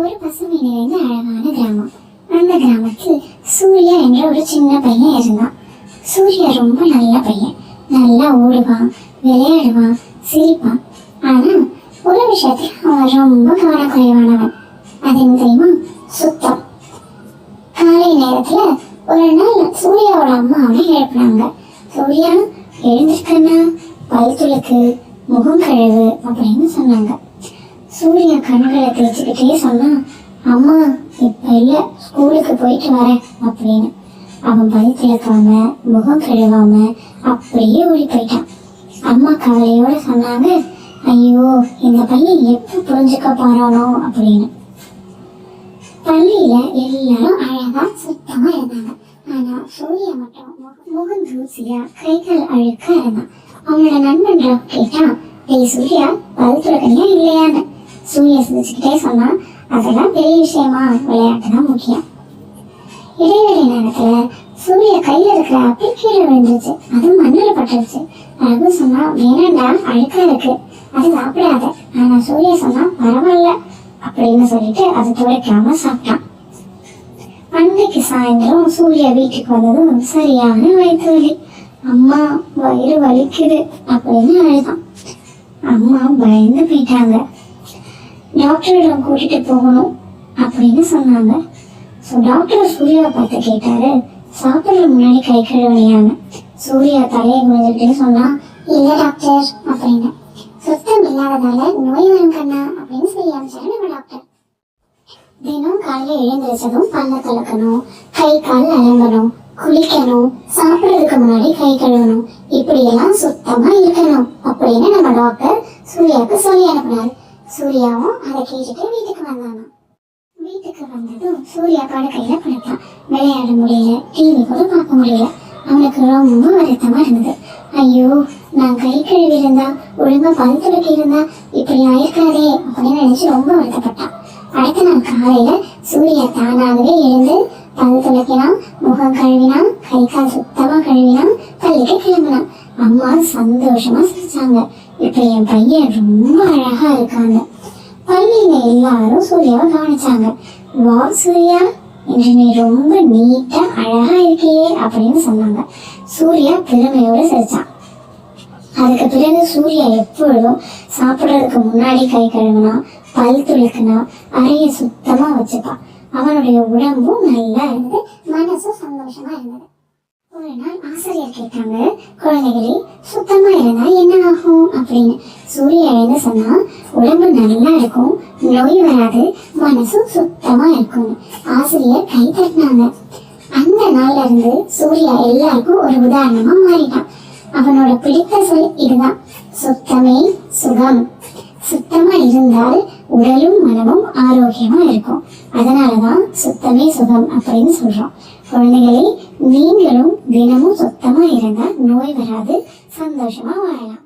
ஒரு பசுமை நிறைந்த அழகான கிராமம். அந்த கிராமத்தில் சூர்யா என்ற ஒரு சின்ன பையன் இருந்தான். சூர்யா ரொம்ப நல்ல பையன். நல்லா ஓடுவான், விளையாடுவான், சிரிப்பான். ஆனா ஒரு விஷயத்துல அவன் ரொம்ப கவனக்குறைவானவன். அது என்ன தெரியுமா? சுத்தம். காலை நேரத்துல ஒரு நாள் சூர்யாவோட அம்மா அவனை எழுப்பினாங்க. சூர்யா, எழுந்திருக்கண்ணா, பல் துளக்கு, முகம் கழுவு அப்படின்னு சொன்னாங்க. சூர்யா கண்களை தேய்ச்சிக்கிட்டே சொன்னா, அம்மா இப்ப இல்ல, ஸ்கூலுக்கு போயிட்டு வரேன் அப்படின்னு. அவன் பல் துளக்காம முகம் கழுவாம அப்படியே ஓடி போயிட்டான். அம்மா கவலையோட சொன்னாங்க, ஐயோ இந்த பையன் எப்ப புரிஞ்சுக்க போறானோ அப்படின்னு. பள்ளியில எல்லாரும் அழகா சுத்தமா இருந்தாங்க. ஆனா சூர்யா மட்டும் முகம் தூசியா, கைகள் அழுக்கா இருந்தான். அவனோட நண்பன் கேட்டான், டேய் சூர்யா, பல் துளக்கனியா இல்லையான்னு. சூர்யா சிரிச்சுக்கிட்டே சொன்னா, அதெல்லாம் பெரிய விஷயமா, விளையாட்டு தான் முக்கியம். இடைவெளி நேரத்துல சூர்யா கையில இருக்கிற அப்படி கீழே விழுந்துருச்சு. அது மண்ணில் பட்டுருச்சு. ரகு சொன்னா, வேணாண்டா, அழுக்கா இருக்கு, அது சாப்பிடாத. ஆனா சூர்யா சொன்னா, பரவாயில்ல அப்படின்னு சொல்லிட்டு அது துடைக்காம சாப்பிட்டான். அன்னைக்கு சாயந்தரம் சூர்யா வீட்டுக்கு வந்ததும் சரியான வயிற்று வலி. அம்மா வயிறு வலிக்குது அப்படின்னு அழுதான். அம்மா பயந்து போயிட்டாங்க. டாக்டரிடம் கூட்டிட்டு போகணும் அப்படின்னு சொன்னாங்க. டாக்டர் சூர்யாவை பார்த்து கேட்டாரு, சாப்பிட்ற முன்னாடி கை கழுவினியான்னு. சூர்யா தலையை குனிஞ்சுக்கிட்டே சொன்னா, இல்ல டாக்டர் அப்படின்னு. சுத்தம் இல்லாததால நோய் வரும் கண்ணா அப்படின்னு சொல்லி அமைச்சாரு நம்ம டாக்டர். தினம் காலையில எழுந்திரிச்சதும் பல்ல துலக்கணும், கை கால் அலம்பணும், குளிக்கணும், சாப்பிட்றதுக்கு முன்னாடி கை கழுவணும், இப்படி எல்லாம் சுத்தமா இருக்கணும் அப்படின்னு நம்ம டாக்டர் சூர்யாவுக்கு சொல்லி அனுப்பினாரு. சூர்யாவும் அதை கேட்டுட்டு வீட்டுக்கு வந்தானா. வீட்டுக்கு வந்ததும் சூர்யா படுக்கையில படுத்தான். விளையாட முடியல, டிவி கூட பார்க்க முடியல. அவனுக்கு ரொம்ப வருத்தமா இருந்தது. ஐயோ, நான் கை கழுவி இருந்தா, ஒழுங்கா பல் துளக்கி இருந்தா இப்படி ஆயிருக்காதே அப்படின்னு நினைச்சு ரொம்ப வருத்தப்பட்டான். அடுத்த நாள் காலையில சூர்யா தானாகவே எழுந்து பல் துளக்கினான், முகம் கழுவினான், கை கால் சுத்தமா கழுவினான், பள்ளிக்கு கிளம்பினான். அம்மா சந்தோஷமா சிரிச்சாங்க, இப்ப என் பையன் ரொம்ப அழகா இருக்காங்க. பள்ளியில எல்லாரும் சூர்யாவை கவனிச்சாங்க. வா சூர்யா, இன்று நீ ரொம்ப நீட்டா அழகா இருக்கியே அப்படின்னு சொன்னாங்க. சூர்யா பெருமையோட சிரிச்சான். அதுக்கு பிறகு சூர்யா எப்பொழுதும் சாப்பிட்றதுக்கு முன்னாடி கை கழுவினா, பல் துளக்குனா, அறைய சுத்தமா வச்சுப்பான். அவனுடைய உடம்பும் நல்லா இருந்தது, மனசும் சந்தோஷமா இருந்தது. ஒரு நாள் ஆசிரியர் கேட்டாங்க, குழந்தைகளே, சுத்தமா இருந்தா என்ன ஆகும் அப்படின்னு. சூர்யா எழுந்து சொன்னா, உடம்பு நல்லா இருக்கும், நோய் வராது, மனசும் சுத்தமா இருக்கும். ஆசிரியர் கை தட்டினாங்க. அந்த நாள்ல இருந்து சூர்யா எல்லாருக்கும் ஒரு உதாரணமா மாறிட்டான். அவனோட பிடித்த சொல் இதுதான், சுத்தமே சுகம். சுத்தமா இருந்தால் உடலும் மனமும் ஆரோக்கியமா இருக்கும். அதனாலதான் சுத்தமே சுகம் அப்படின்னு சொல்றோம். குழந்தைகளே, நீங்களும் தினமும் சுத்தமா இருந்தா நோய் வராது, சந்தோஷமா வாழலாம்.